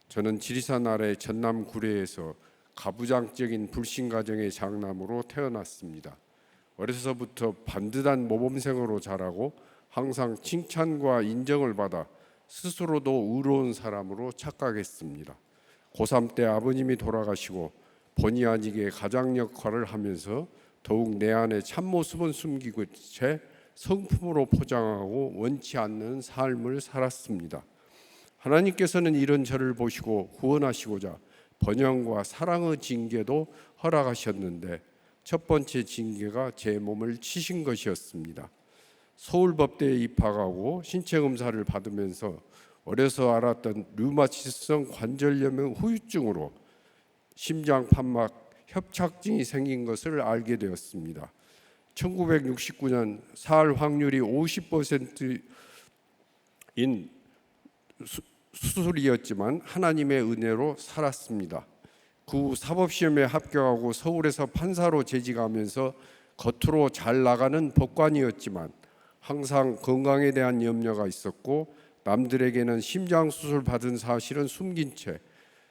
저는 지리산 아래 전남 구례에서 가부장적인 불신 가정의 장남으로 태어났습니다. 어려서부터 반듯한 모범생으로 자라고 항상 칭찬과 인정을 받아 스스로도 의로운 사람으로 착각했습니다. 고3 때 아버님이 돌아가시고 본의 아니게 가장 역할을 하면서 더욱 내 안의 참모습은 숨기고 채 성품으로 포장하고 원치 않는 삶을 살았습니다. 하나님께서는 이런 저를 보시고 구원하시고자 번영과 사랑의 징계도 허락하셨는데 첫 번째 징계가 제 몸을 치신 것이었습니다. 서울법대에 입학하고 신체 검사를 받으면서 어려서 알았던 류마티스성 관절염의 후유증으로 심장 판막 협착증이 생긴 것을 알게 되었습니다. 1969년 살 확률이 50%인 수술이었지만 하나님의 은혜로 살았습니다. 그 후 사법시험에 합격하고 서울에서 판사로 재직하면서 겉으로 잘 나가는 법관이었지만 항상 건강에 대한 염려가 있었고 남들에게는 심장수술 받은 사실은 숨긴 채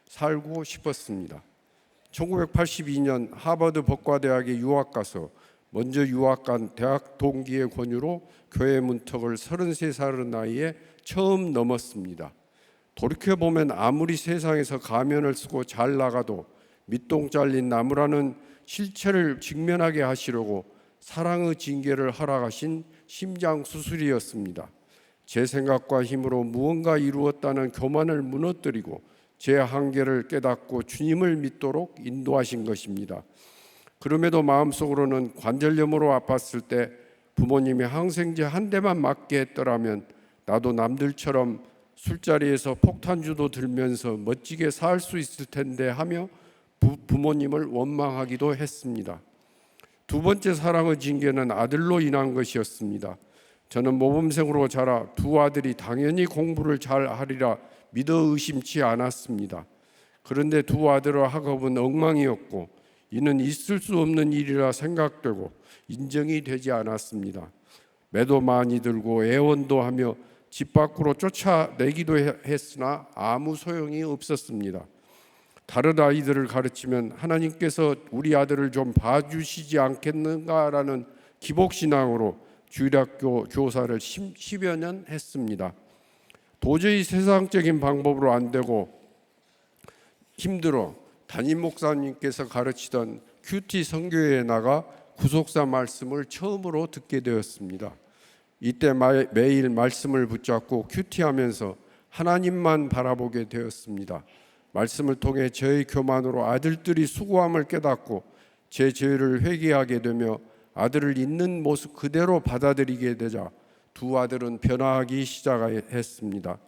살고 싶었습니다. 1982년 하버드 법과대학에 유학 가서 먼저 유학 간 대학 동기의 권유로 교회 문턱을 33살의 나이에 처음 넘었습니다. 돌이켜보면 아무리 세상에서 가면을 쓰고 잘 나가도 밑동 잘린 나무라는 실체를 직면하게 하시려고 사랑의 징계를 허락하신 심장수술이었습니다. 제 생각과 힘으로 무언가 이루었다는 교만을 무너뜨리고 제 한계를 깨닫고 주님을 믿도록 인도하신 것입니다. 그럼에도 마음속으로는 관절염으로 아팠을 때 부모님이 항생제 한 대만 맞게 했더라면 나도 남들처럼 술자리에서 폭탄주도 들면서 멋지게 살 수 있을 텐데 하며 부모님을 원망하기도 했습니다. 두 번째 사랑의 징계는 아들로 인한 것이었습니다. 저는 모범생으로 자라 두 아들이 당연히 공부를 잘 하리라 믿어 의심치 않았습니다. 그런데 두 아들의 학업은 엉망이었고 이는 있을 수 없는 일이라 생각되고 인정이 되지 않았습니다. 매도 많이 들고 애원도 하며 집 밖으로 쫓아내기도 했으나 아무 소용이 없었습니다. 다른 아이들을 가르치면 하나님께서 우리 아들을 좀 봐주시지 않겠는가라는 기복신앙으로 주일학교 교사를 10여 년 했습니다. 도저히 세상적인 방법으로 안 되고 힘들어 담임 목사님께서 가르치던 큐티 선교회에 나가 구속사 말씀을 처음으로 듣게 되었습니다. 이때 매일 말씀을 붙잡고 큐티하면서 하나님만 바라보게 되었습니다. 말씀을 통해 저의 교만으로 아들들이 수고함을 깨닫고 제 죄를 회개하게 되며 아들을 있는 모습 그대로 받아들이게 되자 두 아들은 변화하기 시작했습니다.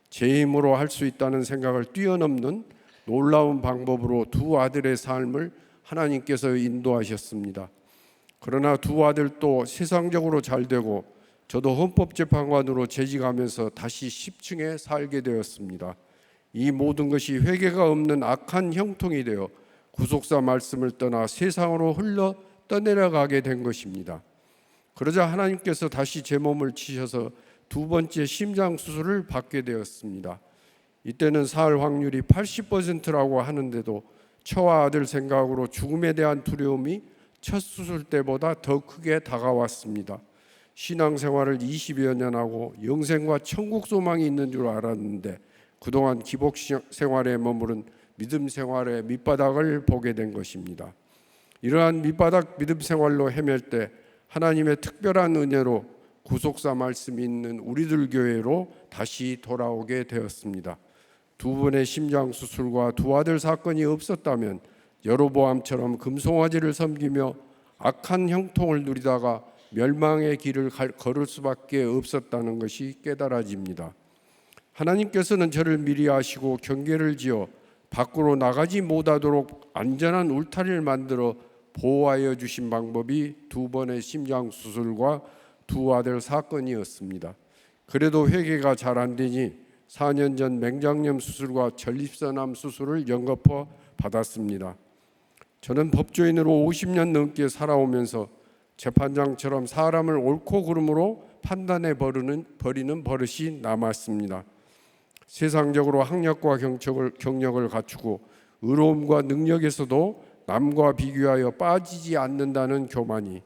제 힘으로 할 수 있다는 생각을 뛰어넘는 놀라운 방법으로 두 아들의 삶을 하나님께서 인도하셨습니다. 그러나 두 아들도 세상적으로 잘 되고 저도 헌법재판관으로 재직하면서 다시 10층에 살게 되었습니다. 이 모든 것이 회개가 없는 악한 형통이 되어 구속사 말씀을 떠나 세상으로 흘러 떠내려가게 된 것입니다. 그러자 하나님께서 다시 제 몸을 치셔서 두 번째 심장 수술을 받게 되었습니다. 이때는 살 확률이 80%라고 하는데도 처와 아들 생각으로 죽음에 대한 두려움이 첫 수술 때보다 더 크게 다가왔습니다. 신앙생활을 20여 년 하고 영생과 천국 소망이 있는 줄 알았는데 그동안 기복 생활에 머무른 믿음 생활의 밑바닥을 보게 된 것입니다. 이러한 밑바닥 믿음 생활로 헤맬 때 하나님의 특별한 은혜로 구속사 말씀이 있는 우리들 교회로 다시 돌아오게 되었습니다. 두 번의 심장 수술과 두 아들 사건이 없었다면 여로보암처럼 금송아지를 섬기며 악한 형통을 누리다가 멸망의 길을 걸을 수밖에 없었다는 것이 깨달아집니다. 하나님께서는 저를 미리 아시고 경계를 지어 밖으로 나가지 못하도록 안전한 울타리를 만들어 보호하여 주신 방법이 두 번의 심장 수술과 두 아들 사건이었습니다. 그래도 회개가 잘 안 되니 4년 전 맹장염 수술과 전립선암 수술을 연거푸 받았습니다. 저는 법조인으로 50년 넘게 살아오면서 재판장처럼 사람을 옳고 그름으로 판단해 버리는 버릇이 남았습니다. 세상적으로 학력과 경력을 갖추고 의로움과 능력에서도 남과 비교하여 빠지지 않는다는 교만이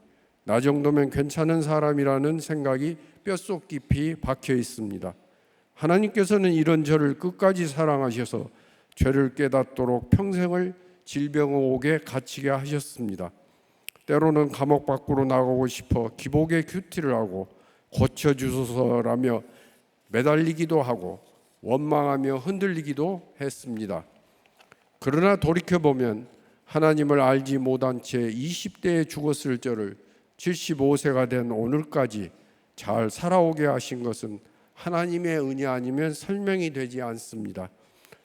나 정도면 괜찮은 사람이라는 생각이 뼛속 깊이 박혀 있습니다. 하나님께서는 이런 저를 끝까지 사랑하셔서 죄를 깨닫도록 평생을 질병옥에 갇히게 하셨습니다. 때로는 감옥 밖으로 나가고 싶어 기복에 큐티를 하고 고쳐주소서라며 매달리기도 하고 원망하며 흔들리기도 했습니다. 그러나 돌이켜보면 하나님을 알지 못한 채 20대에 죽었을 저를 75세가 된 오늘까지 잘 살아오게 하신 것은 하나님의 은혜 아니면 설명이 되지 않습니다.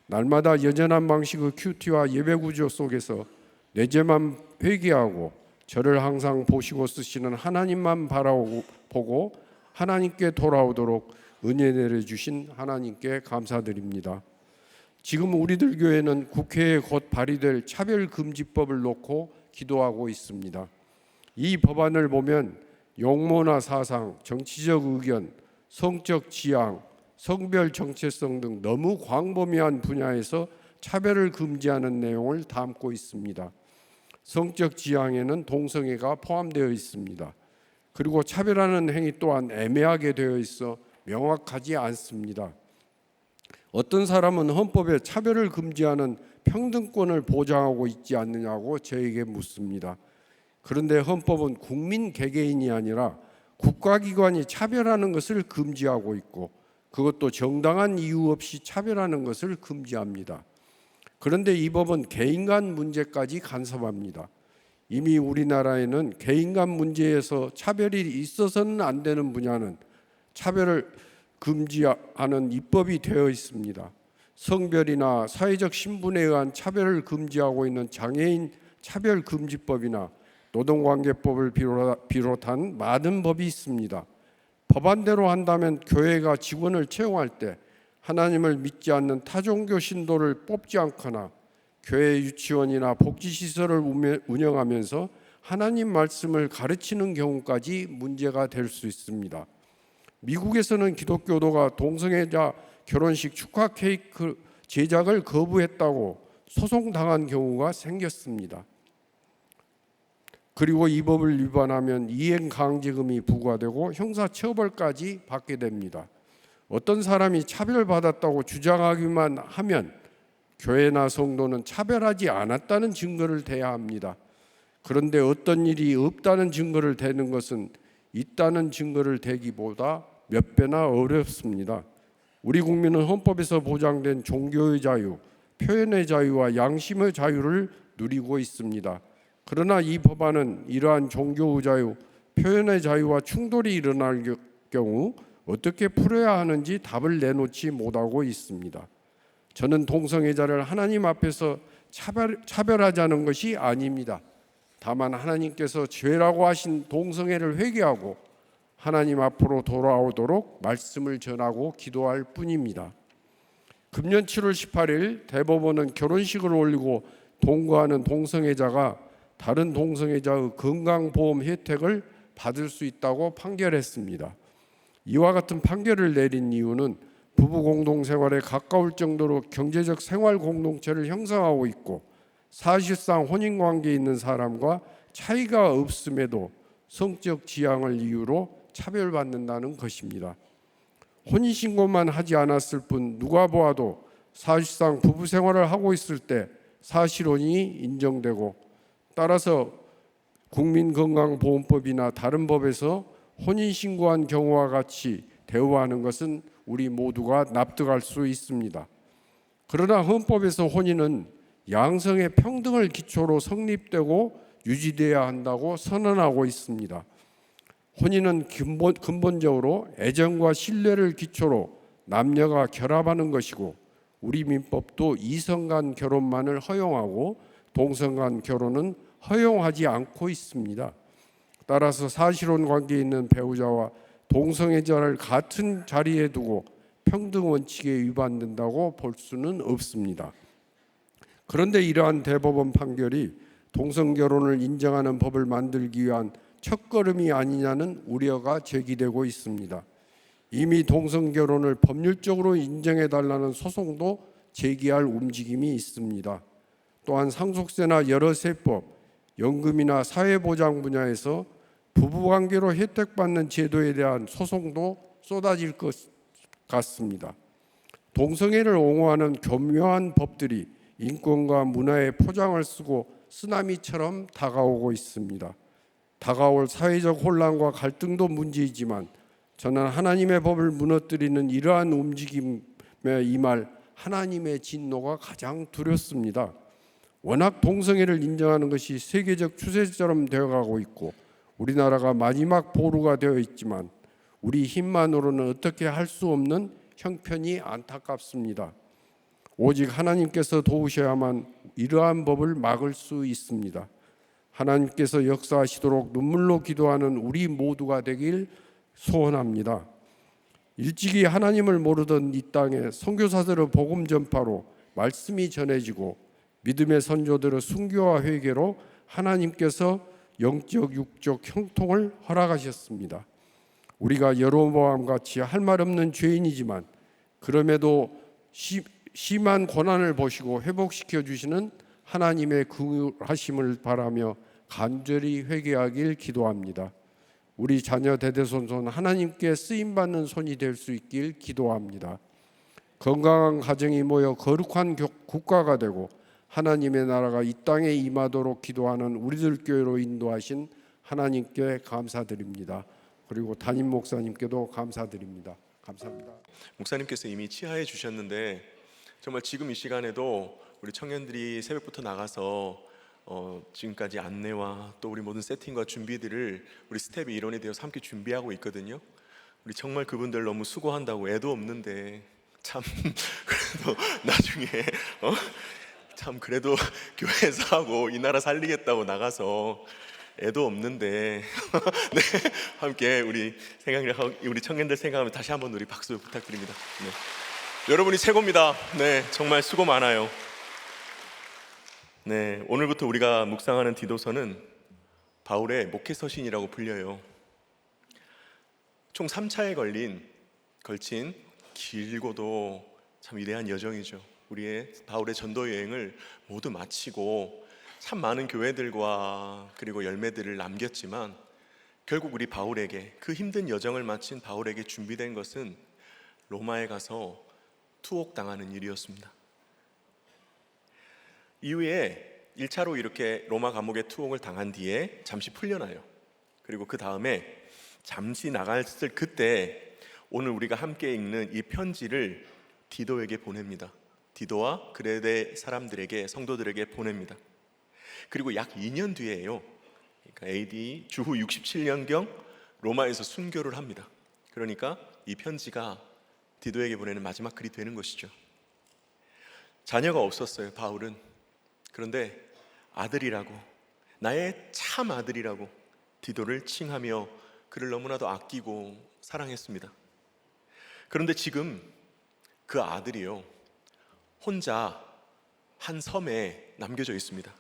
날마다 여전한 방식의 큐티와 예배 구조 속에서 내 죄만 회개하고 저를 항상 보시고 쓰시는 하나님만 바라보고 하나님께 돌아오도록 은혜 내려주신 하나님께 감사드립니다. 지금 우리들 교회는 국회에 곧 발의될 차별금지법을 놓고 기도하고 있습니다. 이 법안을 보면 용모나 사상, 정치적 의견, 성적 지향, 성별 정체성 등 너무 광범위한 분야에서 차별을 금지하는 내용을 담고 있습니다. 성적 지향에는 동성애가 포함되어 있습니다. 그리고 차별하는 행위 또한 애매하게 되어 있어 명확하지 않습니다. 어떤 사람은 헌법에 차별을 금지하는 평등권을 보장하고 있지 않느냐고 저에게 묻습니다. 그런데 헌법은 국민 개개인이 아니라 국가기관이 차별하는 것을 금지하고 있고 그것도 정당한 이유 없이 차별하는 것을 금지합니다. 그런데 이 법은 개인 간 문제까지 간섭합니다. 이미 우리나라에는 개인 간 문제에서 차별이 있어서는 안 되는 분야는 차별을 금지하는 입법이 되어 있습니다. 성별이나 사회적 신분에 의한 차별을 금지하고 있는 장애인 차별금지법이나 노동관계법을 비롯한 많은 법이 있습니다. 법안대로 한다면 교회가 직원을 채용할 때 하나님을 믿지 않는 타종교 신도를 뽑지 않거나 교회 유치원이나 복지시설을 운영하면서 하나님 말씀을 가르치는 경우까지 문제가 될 수 있습니다. 미국에서는 기독교도가 동성애자 결혼식 축하 케이크 제작을 거부했다고 소송당한 경우가 생겼습니다. 그리고 이 법을 위반하면 이행강제금이 부과되고 형사처벌까지 받게 됩니다. 어떤 사람이 차별받았다고 주장하기만 하면 교회나 성도는 차별하지 않았다는 증거를 대야 합니다. 그런데 어떤 일이 없다는 증거를 대는 것은 있다는 증거를 대기보다 몇 배나 어렵습니다. 우리 국민은 헌법에서 보장된 종교의 자유, 표현의 자유와 양심의 자유를 누리고 있습니다. 그러나 이 법안은 이러한 종교의 자유, 표현의 자유와 충돌이 일어날 경우 어떻게 풀어야 하는지 답을 내놓지 못하고 있습니다. 저는 동성애자를 하나님 앞에서 차별하자는 것이 아닙니다. 다만 하나님께서 죄라고 하신 동성애를 회개하고 하나님 앞으로 돌아오도록 말씀을 전하고 기도할 뿐입니다. 금년 7월 18일 대법원은 결혼식을 올리고 동거하는 동성애자가 다른 동성애자의 건강보험 혜택을 받을 수 있다고 판결했습니다. 이와 같은 판결을 내린 이유는 부부 공동생활에 가까울 정도로 경제적 생활 공동체를 형성하고 있고 사실상 혼인관계에 있는 사람과 차이가 없음에도 성적 지향을 이유로 차별받는다는 것입니다. 혼인신고만 하지 않았을 뿐 누가 보아도 사실상 부부 생활을 하고 있을 때 사실혼이 인정되고 따라서 국민건강보험법이나 다른 법에서 혼인신고한 경우와 같이 대우하는 것은 우리 모두가 납득할 수 있습니다. 그러나 헌법에서 혼인은 양성의 평등을 기초로 성립되고 유지되어야 한다고 선언하고 있습니다. 혼인은 근본적으로 애정과 신뢰를 기초로 남녀가 결합하는 것이고 우리 민법도 이성 간 결혼만을 허용하고 동성 간 결혼은 허용하지 않고 있습니다. 따라서 사실혼 관계에 있는 배우자와 동성애자를 같은 자리에 두고 평등 원칙에 위반된다고 볼 수는 없습니다. 그런데 이러한 대법원 판결이 동성 결혼을 인정하는 법을 만들기 위한 첫걸음이 아니냐는 우려가 제기되고 있습니다. 이미 동성 결혼을 법률적으로 인정해달라는 소송도 제기할 움직임이 있습니다. 또한 상속세나 여러 세법, 연금이나 사회보장 분야에서 부부관계로 혜택받는 제도에 대한 소송도 쏟아질 것 같습니다. 동성애를 옹호하는 교묘한 법들이 인권과 문화의 포장을 쓰고 쓰나미처럼 다가오고 있습니다. 다가올 사회적 혼란과 갈등도 문제이지만 저는 하나님의 법을 무너뜨리는 이러한 움직임에 임할 하나님의 진노가 가장 두렵습니다. 워낙 동성애를 인정하는 것이 세계적 추세처럼 되어가고 있고 우리나라가 마지막 보루가 되어 있지만 우리 힘만으로는 어떻게 할 수 없는 형편이 안타깝습니다. 오직 하나님께서 도우셔야만 이러한 법을 막을 수 있습니다. 하나님께서 역사하시도록 눈물로 기도하는 우리 모두가 되길 소원합니다. 일찍이 하나님을 모르던 이 땅에 선교사들의 복음 전파로 말씀이 전해지고 믿음의 선조들의 순교와 회개로 하나님께서 영적 육적 형통을 허락하셨습니다. 우리가 여로보암 같이 할 말 없는 죄인이지만 그럼에도 심한 고난을 보시고 회복시켜 주시는 하나님의 긍휼하심을 바라며 간절히 회개하길 기도합니다. 우리 자녀 대대손손 하나님께 쓰임받는 손이 될 수 있길 기도합니다. 건강한 가정이 모여 거룩한 국가가 되고 하나님의 나라가 이 땅에 임하도록 기도하는 우리들 교회로 인도하신 하나님께 감사드립니다. 그리고 담임 목사님께도 감사드립니다. 감사합니다. 목사님께서 이미 치하해 주셨는데 정말 지금 이 시간에도 우리 청년들이 새벽부터 나가서 지금까지 안내와 또 우리 모든 세팅과 준비들을 우리 스텝이 일원이 되어서 함께 준비하고 있거든요. 우리 정말 그분들 너무 수고한다고 애도 없는데 참 그래도 나중에 참 그래도 교회에서 하고 이 나라 살리겠다고 나가서 애도 없는데 네, 함께 우리 청년들 생각하면 다시 한번 우리 박수 부탁드립니다. 네. 여러분이 최고입니다. 네, 정말 수고 많아요. 네, 오늘부터 우리가 묵상하는 디도서는 바울의 목회서신이라고 불려요. 총 3차에 걸친 길고도 참 위대한 여정이죠. 우리의 바울의 전도 여행을 모두 마치고 참 많은 교회들과 그리고 열매들을 남겼지만 결국 우리 바울에게 그 힘든 여정을 마친 바울에게 준비된 것은 로마에 가서 투옥당하는 일이었습니다. 이후에 1차로 이렇게 로마 감옥에 투옥을 당한 뒤에 잠시 풀려나요. 그리고 그 다음에 잠시 나갔을 그때 오늘 우리가 함께 읽는 이 편지를 디도에게 보냅니다. 디도와 그레데 사람들에게, 성도들에게 보냅니다. 그리고 약 2년 뒤에요, 그러니까 AD 주후 67년경 로마에서 순교를 합니다. 그러니까 이 편지가 디도에게 보내는 마지막 글이 되는 것이죠. 자녀가 없었어요, 바울은. 그런데 아들이라고, 나의 참 아들이라고 디도를 칭하며 그를 너무나도 아끼고 사랑했습니다. 그런데 지금 그 아들이요, 혼자 한 섬에 남겨져 있습니다.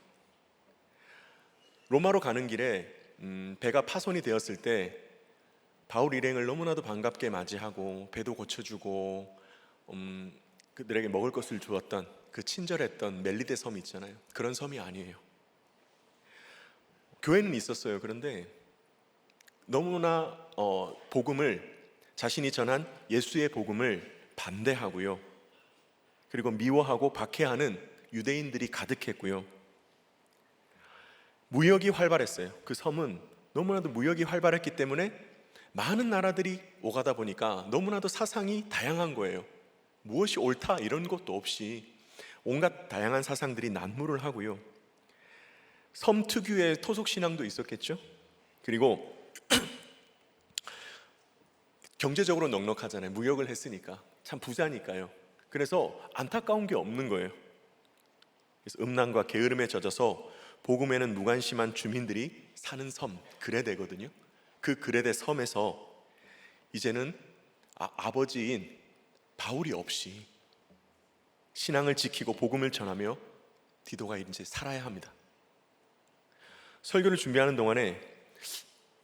로마로 가는 길에 배가 파손이 되었을 때 바울 일행을 너무나도 반갑게 맞이하고 배도 고쳐주고 그들에게 먹을 것을 주었던 그 친절했던 멜리데 섬이 있잖아요. 그런 섬이 아니에요. 교회는 있었어요. 그런데 너무나 복음을, 자신이 전한 예수의 복음을 반대하고요, 그리고 미워하고 박해하는 유대인들이 가득했고요, 무역이 활발했어요. 그 섬은 너무나도 무역이 활발했기 때문에 많은 나라들이 오가다 보니까 너무나도 사상이 다양한 거예요. 무엇이 옳다 이런 것도 없이 온갖 다양한 사상들이 난무를 하고요, 섬 특유의 토속신앙도 있었겠죠. 그리고 경제적으로 넉넉하잖아요. 무역을 했으니까, 참 부자니까요. 그래서 안타까운 게 없는 거예요. 그래서 음란과 게으름에 젖어서 복음에는 무관심한 주민들이 사는 섬 그레데거든요. 그 그레데 섬에서 이제는 아버지인 바울이 없이 신앙을 지키고 복음을 전하며 디도가 이제 살아야 합니다. 설교를 준비하는 동안에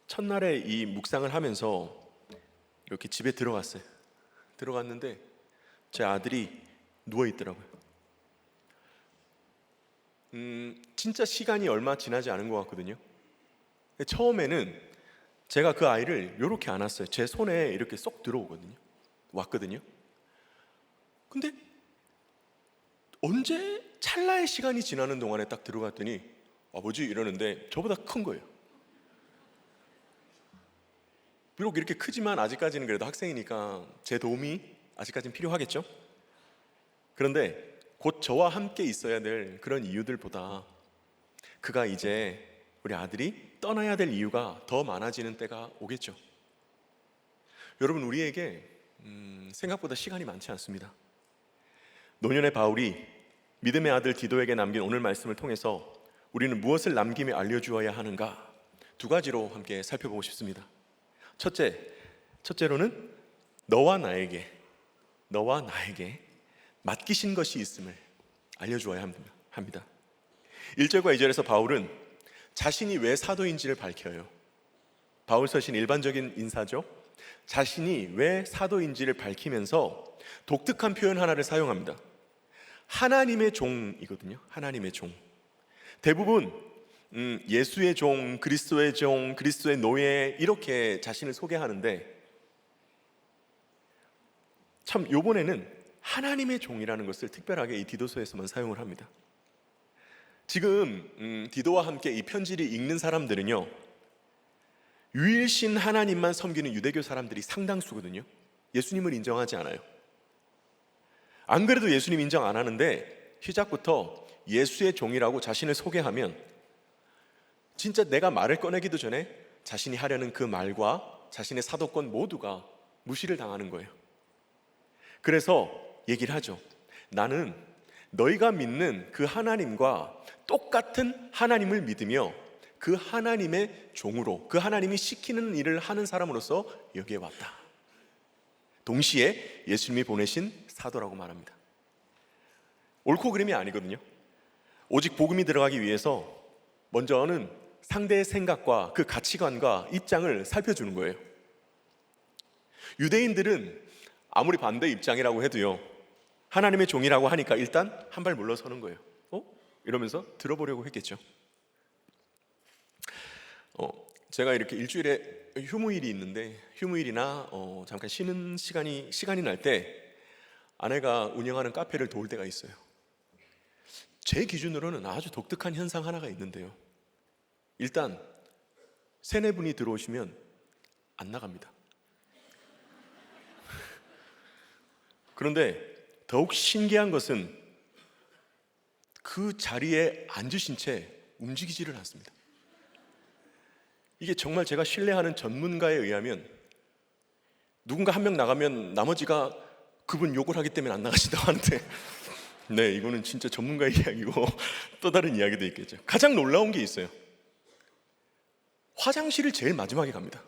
첫날에 이 묵상을 하면서 이렇게 집에 들어갔어요. 들어갔는데 제 아들이 누워 있더라고요. 진짜 시간이 얼마 지나지 않은 것 같거든요. 처음에는 제가 그 아이를 이렇게 안았어요. 제 손에 이렇게 쏙 들어오거든요. 왔거든요. 근데 언제 찰나의 시간이 지나는 동안에 딱 들어갔더니 아버지 이러는데 저보다 큰 거예요. 비록 이렇게 크지만 아직까지는 그래도 학생이니까 제 도움이 아직까지는 필요하겠죠. 그런데 곧 저와 함께 있어야 될 그런 이유들보다 그가 이제 우리 아들이 떠나야 될 이유가 더 많아지는 때가 오겠죠. 여러분, 우리에게 생각보다 시간이 많지 않습니다. 노년의 바울이 믿음의 아들 디도에게 남긴 오늘 말씀을 통해서 우리는 무엇을 남김에 알려주어야 하는가, 두 가지로 함께 살펴보고 싶습니다. 첫째로는 너와 나에게 맡기신 것이 있음을 알려주어야 합니다. 1절과 2절에서 바울은 자신이 왜 사도인지를 밝혀요. 바울 서신 일반적인 인사죠. 자신이 왜 사도인지를 밝히면서 독특한 표현 하나를 사용합니다. 하나님의 종이거든요. 하나님의 종. 대부분 예수의 종, 그리스도의 종, 그리스도의 노예 이렇게 자신을 소개하는데 참 요번에는 하나님의 종이라는 것을 특별하게 이 디도서에서만 사용을 합니다. 지금 디도와 함께 이 편지를 읽는 사람들은요, 유일신 하나님만 섬기는 유대교 사람들이 상당수거든요. 예수님을 인정하지 않아요. 안 그래도 예수님 인정 안 하는데 시작부터 예수의 종이라고 자신을 소개하면 진짜 내가 말을 꺼내기도 전에 자신이 하려는 그 말과 자신의 사도권 모두가 무시를 당하는 거예요. 그래서 얘기를 하죠. 나는 너희가 믿는 그 하나님과 똑같은 하나님을 믿으며 그 하나님의 종으로, 그 하나님이 시키는 일을 하는 사람으로서 여기에 왔다. 동시에 예수님이 보내신 사도라고 말합니다. 옳고 그름이 아니거든요. 오직 복음이 들어가기 위해서 먼저는 상대의 생각과 그 가치관과 입장을 살펴주는 거예요. 유대인들은 아무리 반대 입장이라고 해도요, 하나님의 종이라고 하니까 일단 한 발 물러서는 거예요. 이러면서 들어보려고 했겠죠. 제가 이렇게 일주일에 휴무일이 있는데 휴무일이나 잠깐 쉬는 시간이 날 때 아내가 운영하는 카페를 도울 때가 있어요. 제 기준으로는 아주 독특한 현상 하나가 있는데요. 일단 세네 분이 들어오시면 안 나갑니다. 그런데 더욱 신기한 것은 그 자리에 앉으신 채 움직이지를 않습니다. 이게 정말 제가 신뢰하는 전문가에 의하면 누군가 한 명 나가면 나머지가 그분 욕을 하기 때문에 안 나가신다고 하는데 네, 이거는 진짜 전문가의 이야기고 또 다른 이야기도 있겠죠. 가장 놀라운 게 있어요. 화장실을 제일 마지막에 갑니다.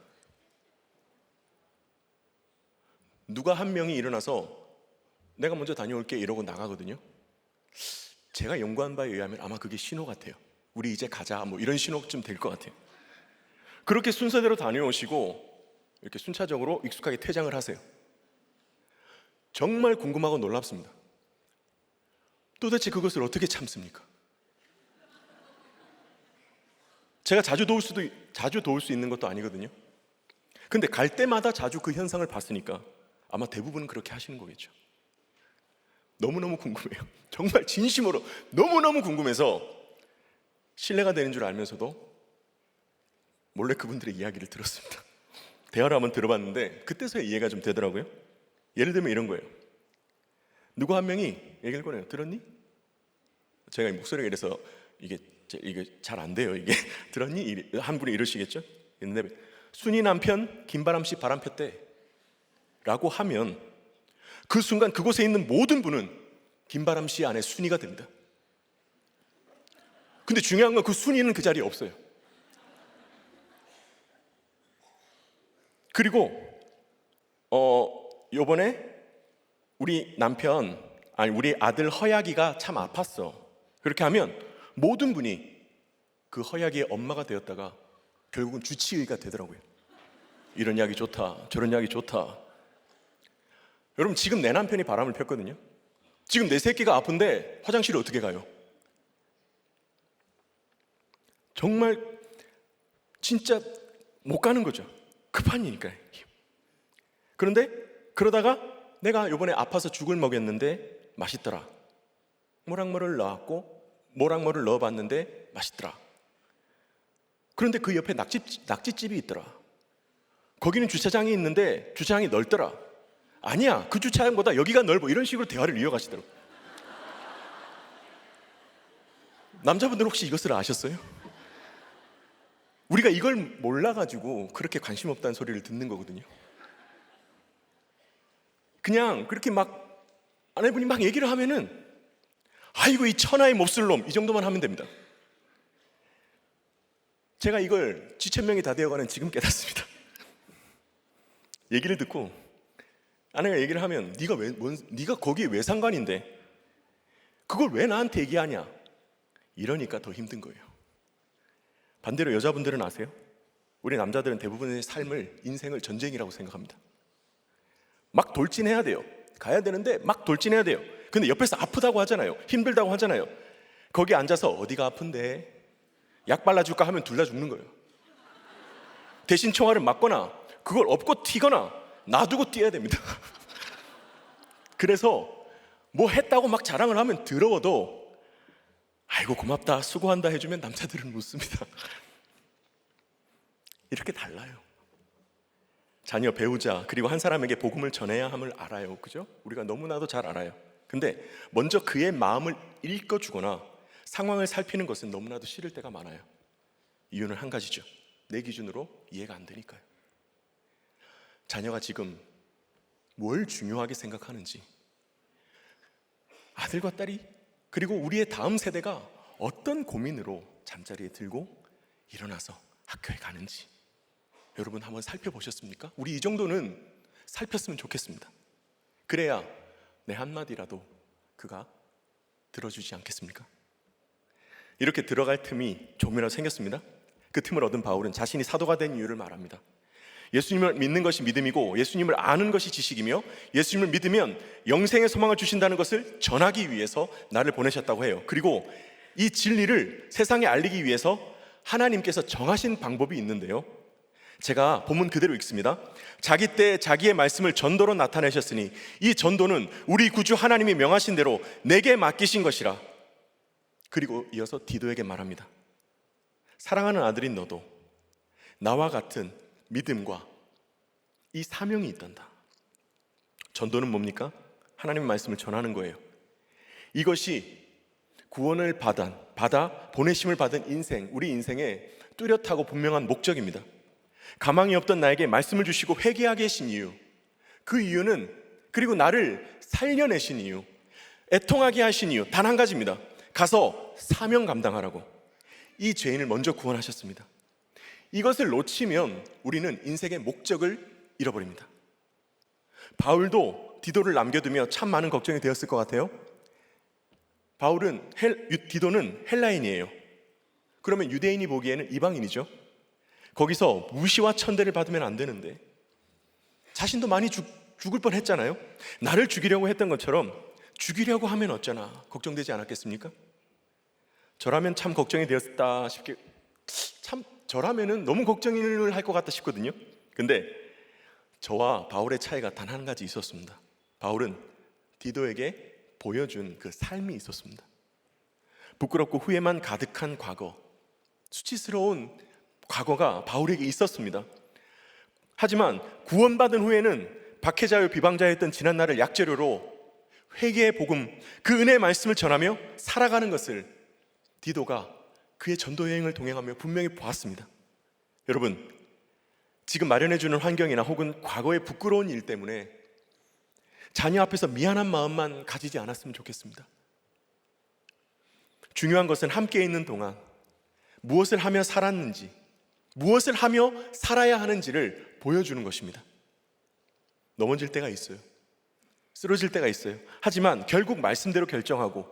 누가 한 명이 일어나서 내가 먼저 다녀올게 이러고 나가거든요. 제가 연구한 바에 의하면 아마 그게 신호 같아요. 우리 이제 가자, 뭐 이런 신호쯤 될 것 같아요. 그렇게 순서대로 다녀오시고 이렇게 순차적으로 익숙하게 퇴장을 하세요. 정말 궁금하고 놀랍습니다. 도대체 그것을 어떻게 참습니까? 제가 자주 도울 수 있는 것도 아니거든요. 근데 갈 때마다 자주 그 현상을 봤으니까 아마 대부분은 그렇게 하시는 거겠죠. 너무너무 궁금해요. 정말 진심으로 너무너무 궁금해서 신뢰가 되는 줄 알면서도 몰래 그분들의 이야기를 들었습니다. 대화를 한번 들어봤는데 그때서야 이해가 좀 되더라고요. 예를 들면 이런 거예요. 누구 한 명이 얘기를 꺼내요. 들었니? 제가 목소리가 이래서 이게 잘 안 돼요. 이게 들었니? 한 분이 이러시겠죠. 근데 순이 남편 김바람 씨 바람 폈대 라고 하면 그 순간 그곳에 있는 모든 분은 김바람 씨 안에 순이가 됩니다. 근데 중요한 건 그 순이는 그 자리에 없어요. 그리고 요번에 우리 아들 허약이가 참 아팠어. 그렇게 하면 모든 분이 그 허약이의 엄마가 되었다가 결국은 주치의가 되더라고요. 이런 약이 좋다, 저런 약이 좋다. 여러분, 지금 내 남편이 바람을 폈거든요. 지금 내 새끼가 아픈데 화장실에 어떻게 가요? 정말 진짜 못 가는 거죠. 급한 일이니까요. 그런데 그러다가 내가 이번에 아파서 죽을 먹였는데 맛있더라. 모락모를 넣었고 모락모를 넣어봤는데 맛있더라. 그런데 그 옆에 낙지집이 있더라. 거기는 주차장이 있는데 주차장이 넓더라. 아니야, 그 주차장보다 여기가 넓어. 이런 식으로 대화를 이어가시더라고요. 남자분들 혹시 이것을 아셨어요? 우리가 이걸 몰라가지고 그렇게 관심 없다는 소리를 듣는 거거든요. 그냥 그렇게 막 아내분이 막 얘기를 하면은 아이고 이 천하의 몹쓸 놈, 이 정도만 하면 됩니다. 제가 이걸 지천명이 다 되어가는 지금 깨닫습니다. 얘기를 듣고 아내가 얘기를 하면 네가 거기에 왜 상관인데 그걸 왜 나한테 얘기하냐, 이러니까 더 힘든 거예요. 반대로 여자분들은 아세요? 우리 남자들은 대부분의 삶을, 인생을 전쟁이라고 생각합니다. 막 돌진해야 돼요. 가야 되는데 막 돌진해야 돼요. 근데 옆에서 아프다고 하잖아요. 힘들다고 하잖아요. 거기 앉아서 어디가 아픈데 약 발라줄까 하면 둘 다 죽는 거예요. 대신 총알을 맞거나 그걸 엎고 튀거나 놔두고 뛰어야 됩니다. 그래서 뭐 했다고 막 자랑을 하면 더러워도 아이고 고맙다, 수고한다 해주면 남자들은 웃습니다. 이렇게 달라요. 자녀, 배우자, 그리고 한 사람에게 복음을 전해야 함을 알아요. 그죠? 우리가 너무나도 잘 알아요. 근데 먼저 그의 마음을 읽어주거나 상황을 살피는 것은 너무나도 싫을 때가 많아요. 이유는 한 가지죠. 내 기준으로 이해가 안 되니까요. 자녀가 지금 뭘 중요하게 생각하는지, 아들과 딸이, 그리고 우리의 다음 세대가 어떤 고민으로 잠자리에 들고 일어나서 학교에 가는지 여러분 한번 살펴보셨습니까? 우리 이 정도는 살폈으면 좋겠습니다. 그래야 내 한마디라도 그가 들어주지 않겠습니까? 이렇게 들어갈 틈이 조금이라도 생겼습니다. 그 틈을 얻은 바울은 자신이 사도가 된 이유를 말합니다. 예수님을 믿는 것이 믿음이고 예수님을 아는 것이 지식이며 예수님을 믿으면 영생의 소망을 주신다는 것을 전하기 위해서 나를 보내셨다고 해요. 그리고 이 진리를 세상에 알리기 위해서 하나님께서 정하신 방법이 있는데요, 제가 본문 그대로 읽습니다. 자기 때 자기의 말씀을 전도로 나타내셨으니 이 전도는 우리 구주 하나님이 명하신 대로 내게 맡기신 것이라. 그리고 이어서 디도에게 말합니다. 사랑하는 아들인 너도 나와 같은 믿음과 이 사명이 있단다. 전도는 뭡니까? 하나님의 말씀을 전하는 거예요. 이것이 구원을 받아 보내심을 받은 인생, 우리 인생의 뚜렷하고 분명한 목적입니다. 가망이 없던 나에게 말씀을 주시고 회개하게 하신 이유, 그 이유는, 그리고 나를 살려내신 이유, 애통하게 하신 이유 단 한 가지입니다. 가서 사명 감당하라고. 이 죄인을 먼저 구원하셨습니다. 이것을 놓치면 우리는 인생의 목적을 잃어버립니다. 바울도 디도를 남겨두며 참 많은 걱정이 되었을 것 같아요. 디도는 헬라인이에요. 그러면 유대인이 보기에는 이방인이죠. 거기서 무시와 천대를 받으면 안 되는데 자신도 많이 죽을 뻔했잖아요. 나를 죽이려고 했던 것처럼 죽이려고 하면 어쩌나 걱정되지 않았겠습니까? 저라면 참 걱정이 되었다 싶게, 참 저라면은 너무 걱정을 할 것 같다 싶거든요. 근데 저와 바울의 차이가 단 한 가지 있었습니다. 바울은 디도에게 보여준 그 삶이 있었습니다. 부끄럽고 후회만 가득한 과거, 수치스러운 과거가 바울에게 있었습니다. 하지만 구원받은 후에는 박해자요 비방자였던 지난날을 약재료로 회개의 복음, 그 은혜의 말씀을 전하며 살아가는 것을 디도가 그의 전도 여행을 동행하며 분명히 보았습니다. 여러분, 지금 마련해주는 환경이나 혹은 과거의 부끄러운 일 때문에 자녀 앞에서 미안한 마음만 가지지 않았으면 좋겠습니다. 중요한 것은 함께 있는 동안 무엇을 하며 살았는지, 무엇을 하며 살아야 하는지를 보여주는 것입니다. 넘어질 때가 있어요. 쓰러질 때가 있어요. 하지만 결국 말씀대로 결정하고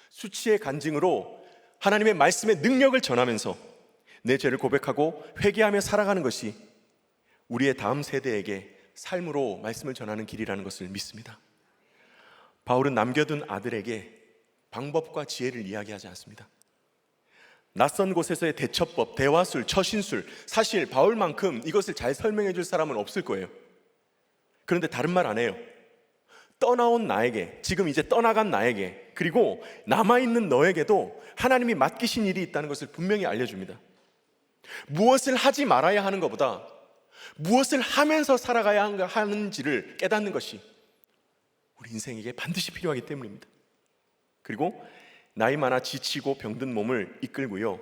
수치의 간증으로 하나님의 말씀의 능력을 전하면서 내 죄를 고백하고 회개하며 살아가는 것이 우리의 다음 세대에게 삶으로 말씀을 전하는 길이라는 것을 믿습니다. 바울은 남겨둔 아들에게 방법과 지혜를 이야기하지 않습니다. 낯선 곳에서의 대처법, 대화술, 처신술, 사실 바울만큼 이것을 잘 설명해 줄 사람은 없을 거예요. 그런데 다른 말 안 해요. 떠나온 나에게, 지금 이제 떠나간 나에게, 그리고 남아있는 너에게도 하나님이 맡기신 일이 있다는 것을 분명히 알려줍니다. 무엇을 하지 말아야 하는 것보다 무엇을 하면서 살아가야 하는지를 깨닫는 것이 우리 인생에게 반드시 필요하기 때문입니다. 그리고 나이 많아 지치고 병든 몸을 이끌고요,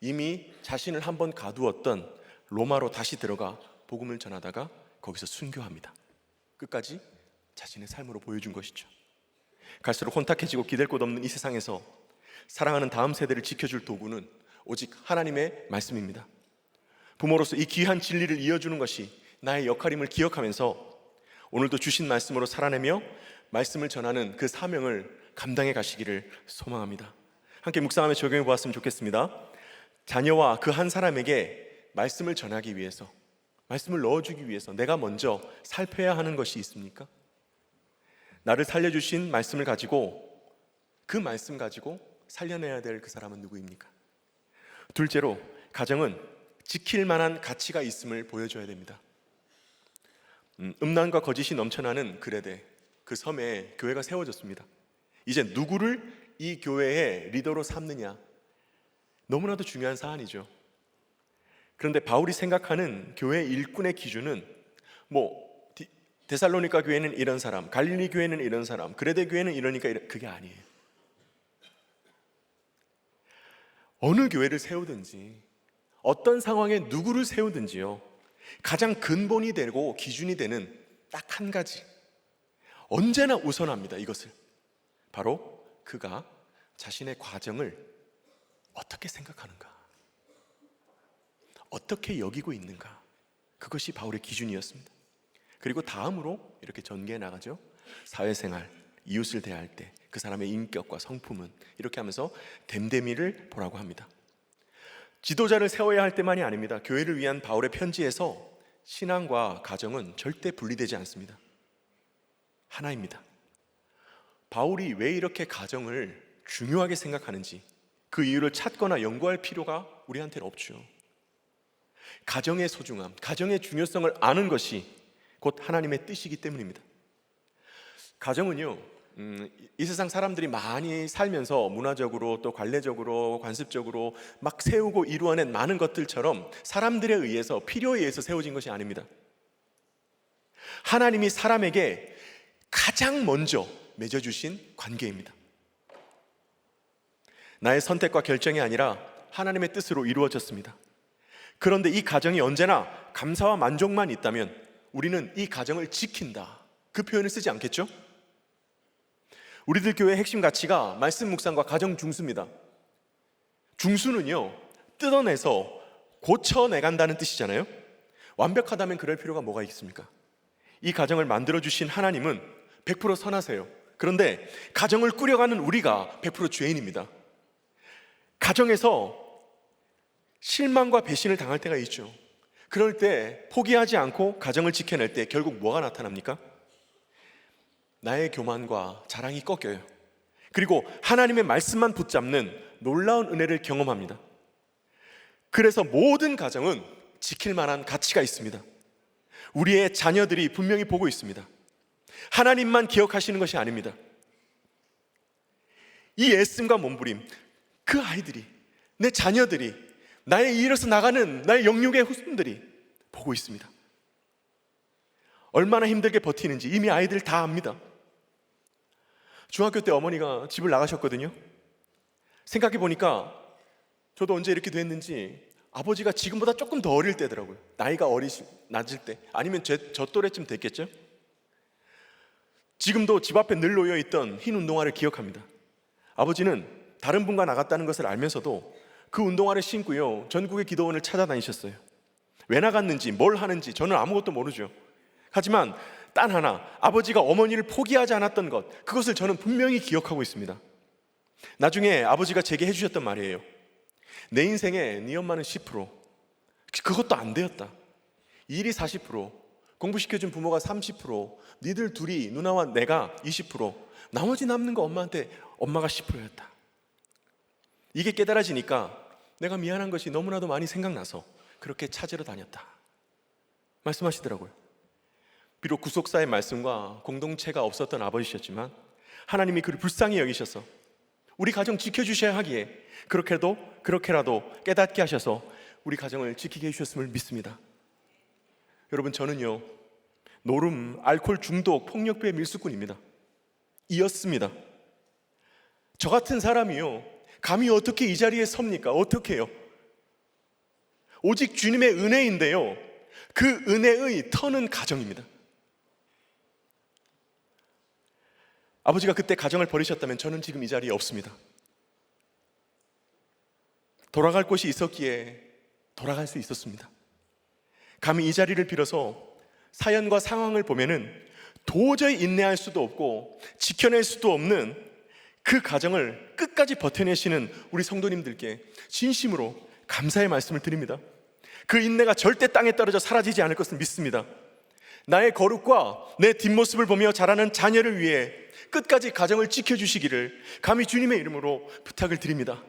이미 자신을 한번 가두었던 로마로 다시 들어가 복음을 전하다가 거기서 순교합니다. 끝까지 자신의 삶으로 보여준 것이죠. 갈수록 혼탁해지고 기댈 곳 없는 이 세상에서 사랑하는 다음 세대를 지켜줄 도구는 오직 하나님의 말씀입니다. 부모로서 이 귀한 진리를 이어주는 것이 나의 역할임을 기억하면서 오늘도 주신 말씀으로 살아내며 말씀을 전하는 그 사명을 감당해 가시기를 소망합니다. 함께 묵상하며 적용해 보았으면 좋겠습니다. 자녀와 그 한 사람에게 말씀을 전하기 위해서, 말씀을 넣어주기 위해서 내가 먼저 살펴야 하는 것이 있습니까? 나를 살려주신 말씀을 가지고, 그 말씀 가지고 살려내야 될 그 사람은 누구입니까? 둘째로, 가정은 지킬 만한 가치가 있음을 보여줘야 됩니다. 음란과 거짓이 넘쳐나는 그레데, 그 섬에 교회가 세워졌습니다. 이제 누구를 이 교회의 리더로 삼느냐, 너무나도 중요한 사안이죠. 그런데 바울이 생각하는 교회 일꾼의 기준은 데살로니가 교회는 이런 사람, 갈릴리 교회는 이런 사람, 그레데 교회는 이러니까 그게 아니에요. 어느 교회를 세우든지, 어떤 상황에 누구를 세우든지요, 가장 근본이 되고 기준이 되는 딱 한 가지, 언제나 우선합니다. 이것을 바로 그가 자신의 과정을 어떻게 생각하는가, 어떻게 여기고 있는가, 그것이 바울의 기준이었습니다. 그리고 다음으로 이렇게 전개해 나가죠. 사회생활, 이웃을 대할 때 그 사람의 인격과 성품은, 이렇게 하면서 됨됨이를 보라고 합니다. 지도자를 세워야 할 때만이 아닙니다. 교회를 위한 바울의 편지에서 신앙과 가정은 절대 분리되지 않습니다. 하나입니다. 바울이 왜 이렇게 가정을 중요하게 생각하는지 그 이유를 찾거나 연구할 필요가 우리한테는 없죠. 가정의 소중함, 가정의 중요성을 아는 것이 곧 하나님의 뜻이기 때문입니다. 가정은요, 이 세상 사람들이 많이 살면서 문화적으로 또 관례적으로 관습적으로 막 세우고 이루어낸 많은 것들처럼 사람들에 의해서, 필요에 의해서 세워진 것이 아닙니다. 하나님이 사람에게 가장 먼저 맺어주신 관계입니다. 나의 선택과 결정이 아니라 하나님의 뜻으로 이루어졌습니다. 그런데 이 가정이 언제나 감사와 만족만 있다면 우리는 이 가정을 지킨다, 그 표현을 쓰지 않겠죠? 우리들 교회의 핵심 가치가 말씀 묵상과 가정 중수입니다. 중수는요, 뜯어내서 고쳐내간다는 뜻이잖아요. 완벽하다면 그럴 필요가 뭐가 있습니까? 이 가정을 만들어주신 하나님은 100% 선하세요. 그런데 가정을 꾸려가는 우리가 100% 죄인입니다. 가정에서 실망과 배신을 당할 때가 있죠. 그럴 때 포기하지 않고 가정을 지켜낼 때 결국 뭐가 나타납니까? 나의 교만과 자랑이 꺾여요. 그리고 하나님의 말씀만 붙잡는 놀라운 은혜를 경험합니다. 그래서 모든 가정은 지킬 만한 가치가 있습니다. 우리의 자녀들이 분명히 보고 있습니다. 하나님만 기억하시는 것이 아닙니다. 이 애씀과 몸부림, 그 아이들이, 내 자녀들이, 나의 일에서 나가는 나의 영육의 후손들이 보고 있습니다. 얼마나 힘들게 버티는지 이미 아이들 다 압니다. 중학교 때 어머니가 집을 나가셨거든요. 생각해 보니까 저도 언제 이렇게 됐는지 아버지가 지금보다 조금 더 어릴 때더라고요. 나이가 낮을 때, 아니면 저 또래쯤 됐겠죠. 지금도 집 앞에 늘 놓여있던 흰 운동화를 기억합니다. 아버지는 다른 분과 나갔다는 것을 알면서도 그 운동화를 신고요, 전국의 기도원을 찾아다니셨어요. 왜 나갔는지, 뭘 하는지 저는 아무것도 모르죠. 하지만 단 하나, 아버지가 어머니를 포기하지 않았던 것, 그것을 저는 분명히 기억하고 있습니다. 나중에 아버지가 제게 해주셨던 말이에요. 내 인생에 네 엄마는 10%, 그것도 안 되었다. 일이 40%, 공부시켜준 부모가 30%, 니들 둘이 누나와 내가 20%, 나머지 남는 거 엄마가 10%였다. 이게 깨달아지니까 내가 미안한 것이 너무나도 많이 생각나서 그렇게 찾으러 다녔다 말씀하시더라고요. 비록 구속사의 말씀과 공동체가 없었던 아버지셨지만 하나님이 그를 불쌍히 여기셔서 우리 가정 지켜주셔야 하기에 그렇게라도 깨닫게 하셔서 우리 가정을 지키게 해주셨음을 믿습니다. 여러분, 저는요 노름, 알코올 중독, 폭력배의 밀수꾼입니다. 이었습니다. 저 같은 사람이요 감히 어떻게 이 자리에 섭니까? 어떻게 해요? 오직 주님의 은혜인데요, 그 은혜의 터는 가정입니다. 아버지가 그때 가정을 버리셨다면 저는 지금 이 자리에 없습니다. 돌아갈 곳이 있었기에 돌아갈 수 있었습니다. 감히 이 자리를 빌어서 사연과 상황을 보면은 도저히 인내할 수도 없고 지켜낼 수도 없는 그 가정을 끝까지 버텨내시는 우리 성도님들께 진심으로 감사의 말씀을 드립니다. 그 인내가 절대 땅에 떨어져 사라지지 않을 것을 믿습니다. 나의 거룩과 내 뒷모습을 보며 자라는 자녀를 위해 끝까지 가정을 지켜주시기를 감히 주님의 이름으로 부탁을 드립니다.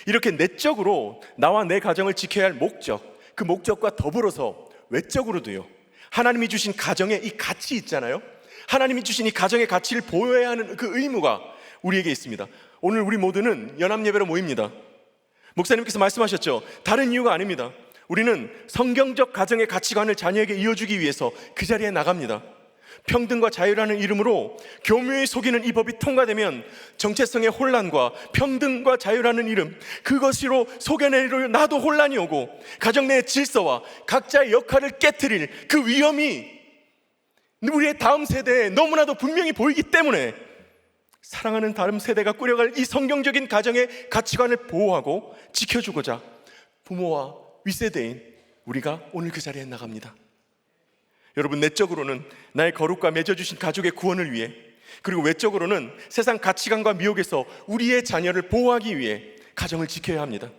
이렇게 내적으로 나와 내 가정을 지켜야 할 목적, 그 목적과 더불어서 외적으로도요, 하나님이 주신 가정의 이 가치 있잖아요. 하나님이 주신 이 가정의 가치를 보여야 하는 그 의무가 우리에게 있습니다. 오늘 우리 모두는 연합예배로 모입니다. 목사님께서 말씀하셨죠. 다른 이유가 아닙니다. 우리는 성경적 가정의 가치관을 자녀에게 이어주기 위해서 그 자리에 나갑니다. 평등과 자유라는 이름으로 교묘히 속이는 이 법이 통과되면 정체성의 혼란과 평등과 자유라는 이름, 그것으로 속여내려 나도 혼란이 오고 가정 내의 질서와 각자의 역할을 깨트릴 그 위험이 우리의 다음 세대에 너무나도 분명히 보이기 때문에 사랑하는 다음 세대가 꾸려갈 이 성경적인 가정의 가치관을 보호하고 지켜주고자 부모와 윗세대인 우리가 오늘 그 자리에 나갑니다. 여러분, 내적으로는 나의 거룩과 맺어주신 가족의 구원을 위해, 그리고 외적으로는 세상 가치관과 미혹에서 우리의 자녀를 보호하기 위해 가정을 지켜야 합니다.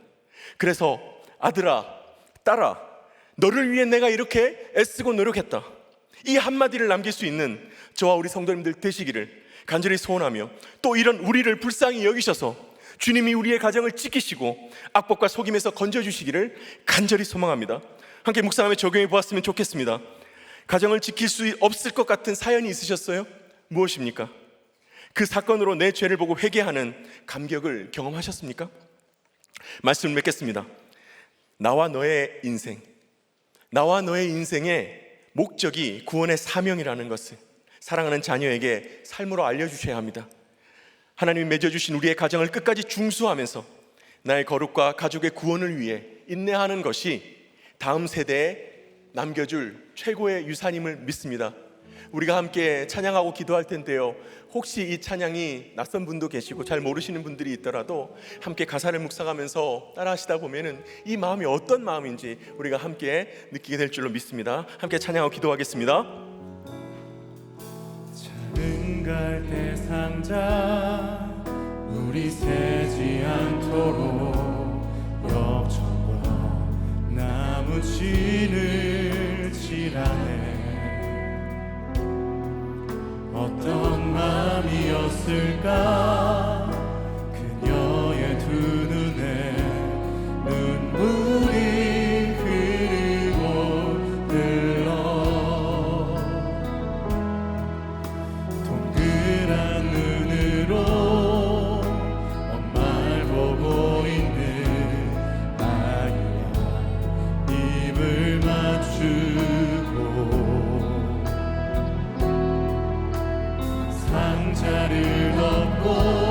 그래서 아들아, 딸아, 너를 위해 내가 이렇게 애쓰고 노력했다, 이 한마디를 남길 수 있는 저와 우리 성도님들 되시기를 간절히 소원하며, 또 이런 우리를 불쌍히 여기셔서 주님이 우리의 가정을 지키시고 악법과 속임에서 건져주시기를 간절히 소망합니다. 함께 묵상하며 적용해 보았으면 좋겠습니다. 가정을 지킬 수 없을 것 같은 사연이 있으셨어요? 무엇입니까? 그 사건으로 내 죄를 보고 회개하는 감격을 경험하셨습니까? 말씀을 맺겠습니다. 나와 너의 인생의 목적이 구원의 사명이라는 것을 사랑하는 자녀에게 삶으로 알려주셔야 합니다. 하나님이 맺어주신 우리의 가정을 끝까지 중수하면서 나의 거룩과 가족의 구원을 위해 인내하는 것이 다음 세대에 남겨줄 최고의 유산임을 믿습니다. 우리가 함께 찬양하고 기도할 텐데요, 혹시 이 찬양이 낯선 분도 계시고 잘 모르시는 분들이 있더라도 함께 가사를 묵상하면서 따라하시다 보면은 이 마음이 어떤 마음인지 우리가 함께 느끼게 될 줄로 믿습니다. 함께 찬양하고 기도하겠습니다. 작은 갈대 상자 물이 새지 않도록 역청과 나무 진을 칠하네. 어떤 마음이었을까 그녀의 두 눈에 눈물이 흐르고 흘러 동그란 눈으로 엄마를 보고 있는 아이야. 입을 맞추고 상자를 덮고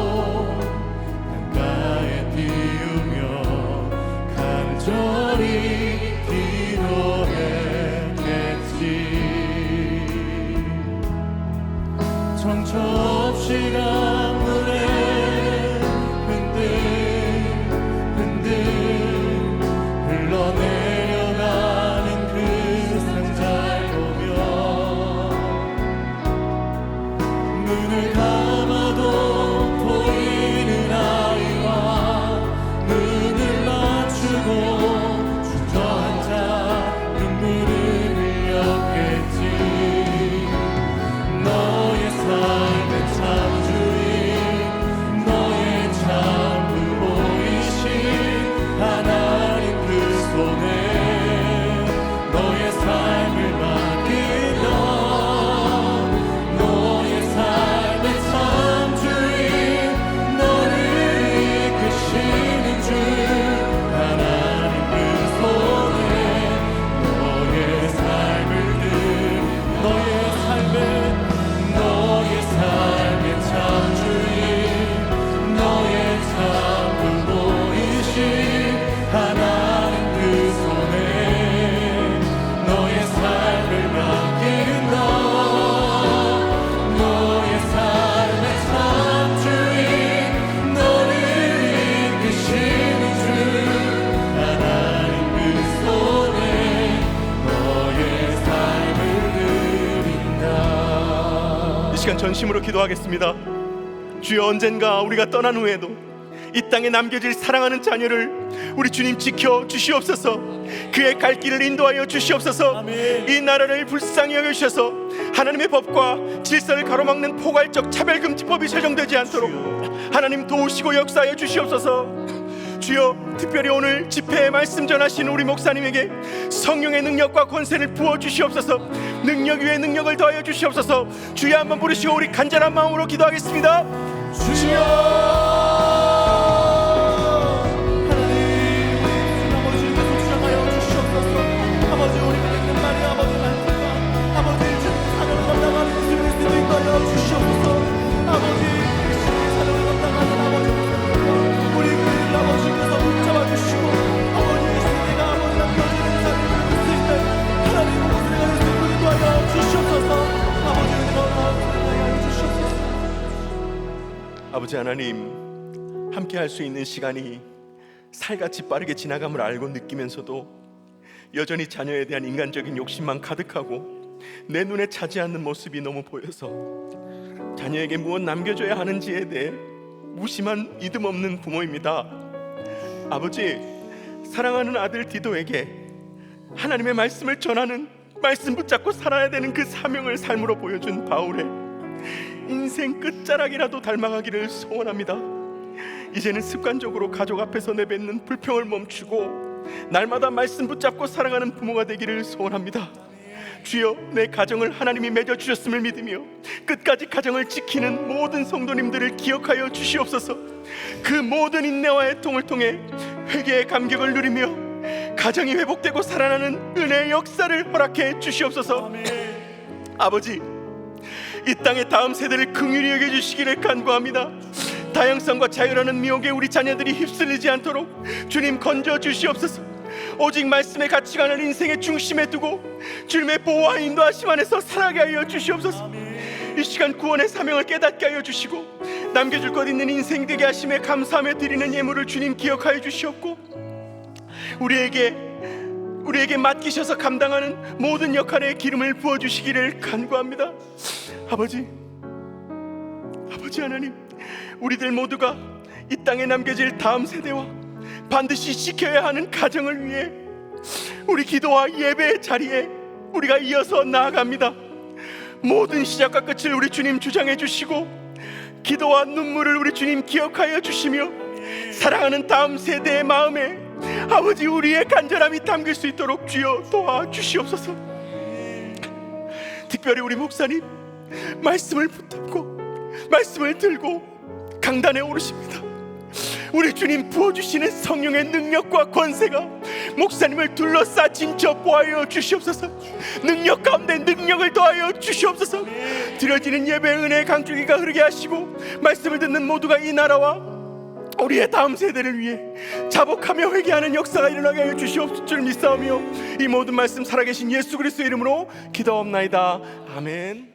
시간 전심으로 기도하겠습니다. 주여, 언젠가 우리가 떠난 후에도 이 땅에 남겨질 사랑하는 자녀를 우리 주님 지켜 주시옵소서. 그의 갈 길을 인도하여 주시옵소서. 이 나라를 불쌍히 여겨주셔서 하나님의 법과 질서를 가로막는 포괄적 차별금지법이 제정되지 않도록 하나님 도우시고 역사하여 주시옵소서. 주여, 특별히 오늘 집회에 말씀 전하신 우리 목사님에게 성령의 능력과 권세를 부어 주시옵소서. 능력 위에 능력을 더하여 주시옵소서. 주여, 한번 부르시고 우리 간절한 마음으로 기도하겠습니다. 주여, 아버지 하나님, 함께 할 수 있는 시간이 살같이 빠르게 지나감을 알고 느끼면서도 여전히 자녀에 대한 인간적인 욕심만 가득하고 내 눈에 차지 않는 모습이 너무 보여서 자녀에게 무엇 남겨줘야 하는지에 대해 무심한 믿음 없는 부모입니다. 아버지, 사랑하는 아들 디도에게 하나님의 말씀을 전하는, 말씀 붙잡고 살아야 되는 그 사명을 삶으로 보여준 바울의 인생 끝자락이라도 닮아가기를 소원합니다. 이제는 습관적으로 가족 앞에서 내뱉는 불평을 멈추고 날마다 말씀 붙잡고 살아가는 부모가 되기를 소원합니다. 주여, 내 가정을 하나님이 맺어주셨음을 믿으며 끝까지 가정을 지키는 모든 성도님들을 기억하여 주시옵소서. 그 모든 인내와 애통을 통해 회개의 감격을 누리며 가정이 회복되고 살아나는 은혜의 역사를 허락해 주시옵소서. 아버지, 이 땅의 다음 세대를 긍휼히 여겨주시기를 간구합니다. 다양성과 자유라는 미혹에 우리 자녀들이 휩쓸리지 않도록 주님 건져 주시옵소서. 오직 말씀의 가치관을 인생의 중심에 두고 주님의 보호와 인도하심 안에서 살아가게 하여 주시옵소서. 이 시간 구원의 사명을 깨닫게 하여 주시고 남겨줄 것 있는 인생 되게 하심에 감사하며 드리는 예물을 주님 기억하여 주시옵고 우리에게 맡기셔서 감당하는 모든 역할에 기름을 부어주시기를 간구합니다. 아버지 하나님, 우리들 모두가 이 땅에 남겨질 다음 세대와 반드시 지켜야 하는 가정을 위해 우리 기도와 예배의 자리에 우리가 이어서 나아갑니다. 모든 시작과 끝을 우리 주님 주장해 주시고 기도와 눈물을 우리 주님 기억하여 주시며 사랑하는 다음 세대의 마음에 아버지, 우리의 간절함이 담길 수 있도록 주여 도와주시옵소서. 특별히 우리 목사님, 말씀을 붙잡고 말씀을 들고 강단에 오르십니다. 우리 주님 부어주시는 성령의 능력과 권세가 목사님을 둘러싸 진쳐 보하여 주시옵소서. 능력 가운데 능력을 더하여 주시옵소서. 드려지는 예배의 은혜의 강줄기가 흐르게 하시고 말씀을 듣는 모두가 이 나라와 우리의 다음 세대를 위해 자복하며 회개하는 역사가 일어나게 하여 주시옵소서 줄 믿사오며 이 모든 말씀 살아계신 예수 그리스도의 이름으로 기도옵나이다. 아멘.